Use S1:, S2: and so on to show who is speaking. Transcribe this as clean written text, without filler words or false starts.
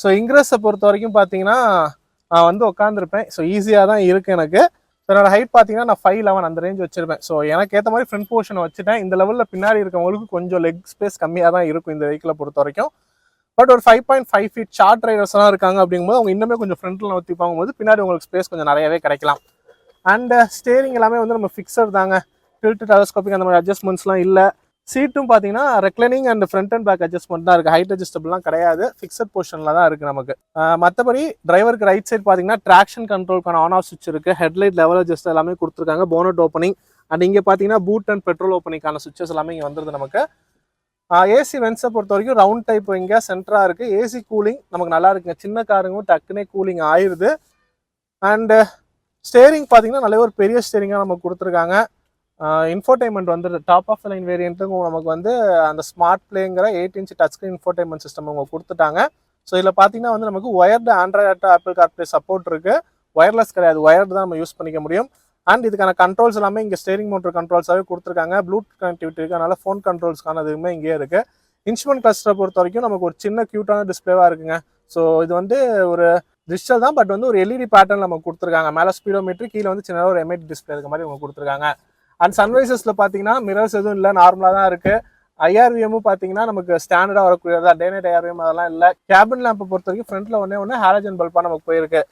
S1: So இன்க்ரெஸை பொறுத்த வரைக்கும் பார்த்தீங்கன்னா நான் வந்து உட்காந்துருப்பேன். ஸோ ஈஸியாக தான் இருக்குது எனக்கு. ஸோ என்னோட ஹைட் பார்த்தீங்கன்னா நான் 5'11" அந்த ரேஞ்ச் வச்சிருப்பேன். ஸோ எனக்கு ஏற்ற மாதிரி ஃப்ரண்ட் போர்ஷனை வச்சுட்டேன். இந்த லெவலில் பின்னாடி இருக்கவங்களுக்கு கொஞ்சம் லெக் ஸ்பேஸ் கம்மியாக தான் இருக்கும் இந்த வெஹிக்கிளை பொறுத்த வரைக்கும். பட் ஒரு 5.5 ஃபீட் ஷார்ட் ரைடர்ஸ்லாம் இருக்காங்க அப்படிங்கும்போது அவங்க இன்னுமே கொஞ்சம் ஃப்ரண்ட்டில் நோத்தி போகும்போது பின்னாடி உங்களுக்கு ஸ்பேஸ் கொஞ்சம் நிறையவே கிடைக்கலாம். அண்ட் ஸ்டேரிங் எல்லாமே வந்து நம்ம ஃபிக்ஸர் தாங்க. டில்ட் டெலஸ்கோபிக் அந்த மாதிரி அட்ஜஸ்ட்மெண்ட்ஸ்லாம் இல்லை. சீட்டும் பார்த்தீங்கன்னா reclining and front and back adjustment தான் இருக்குது. ஹைட் அட்ஜஸ்டபிள்லாம் கிடையாது. ஃபிக்ஸட் பொசிஷனில் தான் இருக்குது நமக்கு. மற்றபடி டிரைவருக்கு ரைட் சைட் பார்த்தீங்கன்னா ட்ராக்ஷன் கண்ட்ரோலுக்கான ஆன் ஆஃப் சுவிட்ச் இருக்குது. ஹெட்லைட் லெவல் அட்ஜஸ்ட் எல்லாமே கொடுத்துருக்காங்க. போனட் ஓப்பனிங் அண்ட் இங்கே பார்த்தீங்கன்னா பூட் அண்ட் பெட்ரோல் ஓப்பனிங்கான சுவிட்சஸ் எல்லாமே இங்கே வந்துருது நமக்கு. ஏசி வென்ஸை பொறுத்த வரைக்கும் ரவுண்ட் டைப் இங்கே சென்டராக இருக்குது. ஏசி கூலிங் நமக்கு நல்லா இருக்குங்க. சின்ன காருங்க டக்குனே கூலிங் ஆயிடுது. அண்டு ஸ்டேரிங் பார்த்தீங்கன்னா நல்ல ஒரு பெரிய ஸ்டேரிங்காக நமக்கு கொடுத்துருக்காங்க. இன்ஃபோடைன்மெண்ட் வந்து டாப் ஆஃப் த லைன் வேரியண்ட்டுங்க நமக்கு வந்து அந்த ஸ்மார்ட் பிளேங்கிற 8 inch touch screen infotainment system அவங்க கொடுத்துட்டாங்க. ஸோ இதில் பார்த்தீங்கன்னா வந்து நமக்கு wired Android Apple CarPlay support இருக்குது. ஒயர்லெஸ் கிடையாது, ஒயர்டு தான் நம்ம யூஸ் பண்ணிக்க முடியும். அண்ட் இதுக்கான கண்ட்ரோல்ஸ் எல்லாமே இங்கே ஸ்டேரிங் மோட்டர் கண்ட்ரோல்ஸாகவே கொடுத்துருக்காங்க. ப்ளூடூத் கனெக்டிவிட்டி இருக்குது, அதனால ஃபோன் கண்ட்ரோல்ஸ்க்கான அதுவுமே இங்கேயே இருக்குது. இன்ஸ்ட்ருமெண்ட் கிளஸ்டரை பொறுத்த வரைக்கும் நமக்கு ஒரு சின்ன க்யூட்டான டிஸ்பிளேவாக இருக்குங்க. ஸோ இது வந்து ஒரு டிஜிட்டல் தான், பட் வந்து ஒரு எல்இடி பேட்டர்ன் நமக்கு கொடுத்துருக்காங்க. மேலே ஸ்பீடோமீட்டர், கீழே வந்து சின்ன ஒரு எம்ஐடி டிஸ்பிளே இருக்க மாதிரி அவங்க கொடுத்துருக்காங்க. அண்ட் சன்வைசஸில் பார்த்தீங்கன்னா மிரர்ஸ் எதுவும் இல்லை, நார்மலாக தான் இருக்குது. ஐஆர்விஎம்மும் பார்த்தீங்கன்னா நமக்கு ஸ்டாண்டர்டாக வரக்கூடியதா, டே நைட் ஐஆர்விஎம் அதெல்லாம் இல்லை. கேபின் லேம்பை பொறுத்த வரைக்கும் ஃப்ரண்ட்டில் ஒன்று ஹாலஜன் பல்பாக நமக்கு போயிருக்கு.